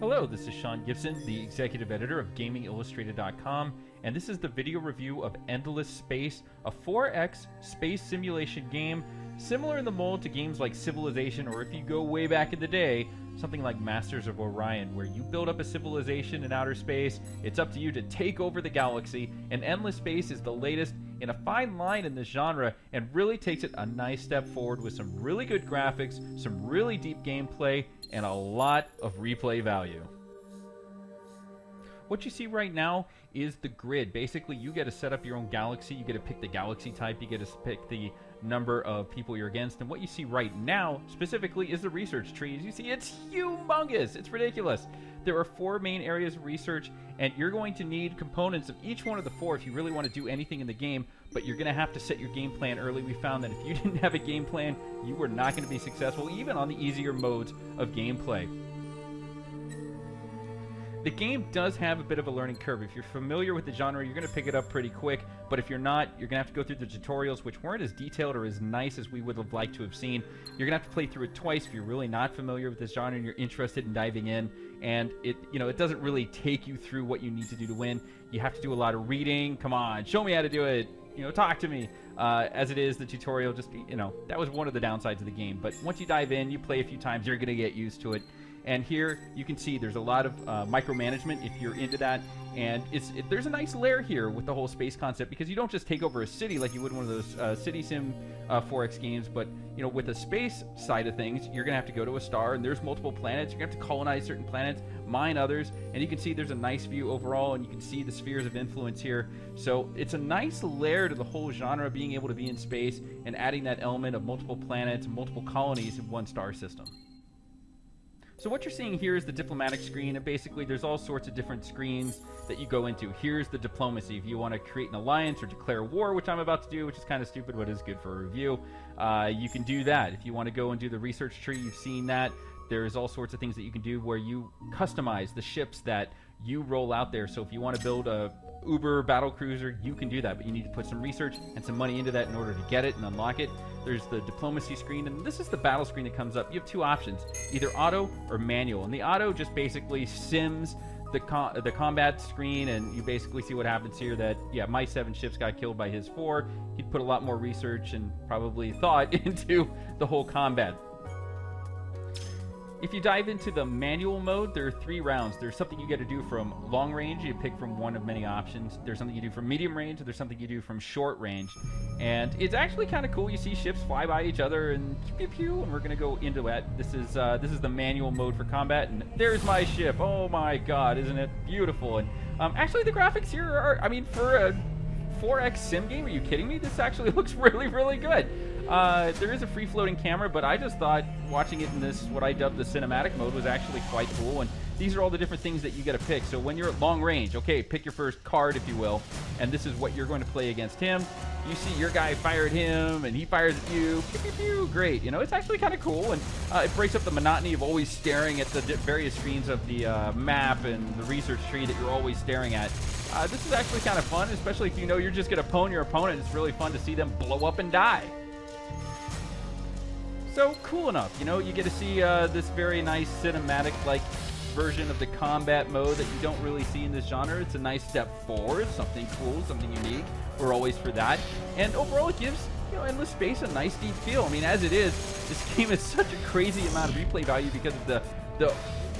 Hello, this is Sean Gibson, the executive editor of GamingIllustrated.com, and this is the video review of Endless Space, a 4X space simulation game similar in the mold to games like Civilization, or if you go way back in the day, something like Masters of Orion, where you build up a civilization in outer space. It's up to you to take over the galaxy, and Endless Space is the latest in a fine line in this genre and really takes it a nice step forward with some really good graphics, some really deep gameplay, and a lot of replay value. What you see right now is the grid. Basically, you get to set up your own galaxy, you get to pick the galaxy type, you get to pick the number of people you're against, and what you see right now, specifically, is the research tree. As you see, it's humongous, it's ridiculous. There are 4 main areas of research, and you're going to need components of each one of the 4 if you really want to do anything in the game, but you're going to have to set your game plan early. We found that if you didn't have a game plan, you were not going to be successful, even on the easier modes of gameplay. The game does have a bit of a learning curve. If you're familiar with the genre, you're going to pick it up pretty quick, but if you're not, you're going to have to go through the tutorials, which weren't as detailed or as nice as we would have liked to have seen. You're going to have to play through it twice if you're really not familiar with this genre and you're interested in diving in, and it doesn't really take you through what you need to do to win. You have to do a lot of reading. Come on, show me how to do it. Talk to me. As it is, the tutorial just, that was one of the downsides of the game, but once you dive in, you play a few times, you're going to get used to it. And here you can see there's a lot of micromanagement if you're into that, and there's a nice layer here with the whole space concept, because you don't just take over a city like you would in one of those city sim 4X games, but with the space side of things, you're gonna have to go to a star, and there's multiple planets. You're gonna have to colonize certain planets, mine others, and you can see there's a nice view overall, and you can see the spheres of influence here. So it's a nice layer to the whole genre, being able to be in space and adding that element of multiple planets and multiple colonies in one star system. So what you're seeing here is the diplomatic screen, and basically there's all sorts of different screens that you go into. Here's the diplomacy. If you want to create an alliance or declare war, which I'm about to do, which is kind of stupid, but is good for a review, you can do that. If you want to go and do the research tree, you've seen that. There's all sorts of things that you can do where you customize the ships that you roll out there. So if you want to build a Uber battle cruiser, you can do that, but you need to put some research and some money into that in order to get it and unlock it. There's the diplomacy screen, and this is the battle screen that comes up. You have 2 options, either auto or manual, and the auto just basically sims the combat screen, and you basically see what happens here. That my 7 ships got killed by his 4. He'd put a lot more research and probably thought into the whole combat. If you dive into the manual mode, there are 3 rounds. There's something you get to do from long range. You pick from one of many options. There's something you do from medium range, and there's something you do from short range. And it's actually kind of cool. You see ships fly by each other and pew pew, and we're going to go into that. This is the manual mode for combat, and there's my ship. Oh my god, isn't it beautiful? And actually the graphics here are, for a 4X sim game, are you kidding me? This actually looks really, really good. There is a free-floating camera, but I just thought watching it in this, what I dubbed the cinematic mode, was actually quite cool. And these are all the different things that you got to pick. So when you're at long range, okay, pick your first card, if you will, and this is what you're going to play against him. You see your guy fired him, and he fires at you. Pew, pew, pew. Great. It's actually kind of cool, and it breaks up the monotony of always staring at the various screens of the map and the research tree that you're always staring at. This is actually kind of fun, especially if you're just going to pwn your opponent. It's really fun to see them blow up and die. So cool enough, you get to see this very nice cinematic-like version of the combat mode that you don't really see in this genre. It's a nice step forward, something cool, something unique. We're always for that. And overall, it gives Endless Space a nice deep feel. As it is, this game has such a crazy amount of replay value because of the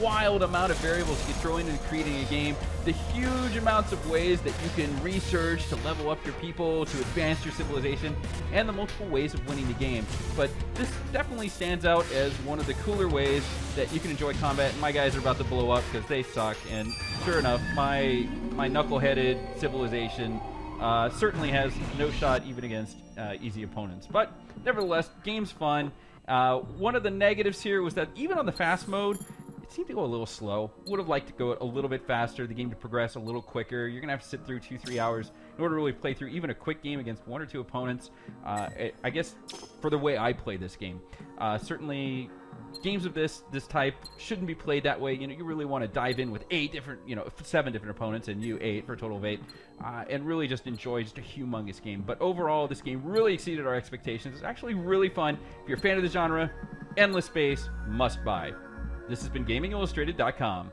wild amount of variables you can throw into creating a game, the huge amounts of ways that you can research to level up your people, to advance your civilization, and the multiple ways of winning the game. But this definitely stands out as one of the cooler ways that you can enjoy combat, and my guys are about to blow up because they suck, and sure enough, my knuckle-headed civilization certainly has no shot even against easy opponents. But nevertheless, game's fun. One of the negatives here was that even on the fast mode, it seemed to go a little slow. Would have liked to go a little bit faster, the game to progress a little quicker. You're going to have to sit through 2-3 hours in order to really play through even a quick game against 1 or 2 opponents. I guess for the way I play this game. Certainly games of this type shouldn't be played that way. You really want to dive in with 7 different opponents, and you 8 for a total of 8, and really just enjoy just a humongous game. But overall, this game really exceeded our expectations. It's actually really fun. If you're a fan of the genre, Endless Space, must buy. This has been GamingIllustrated.com.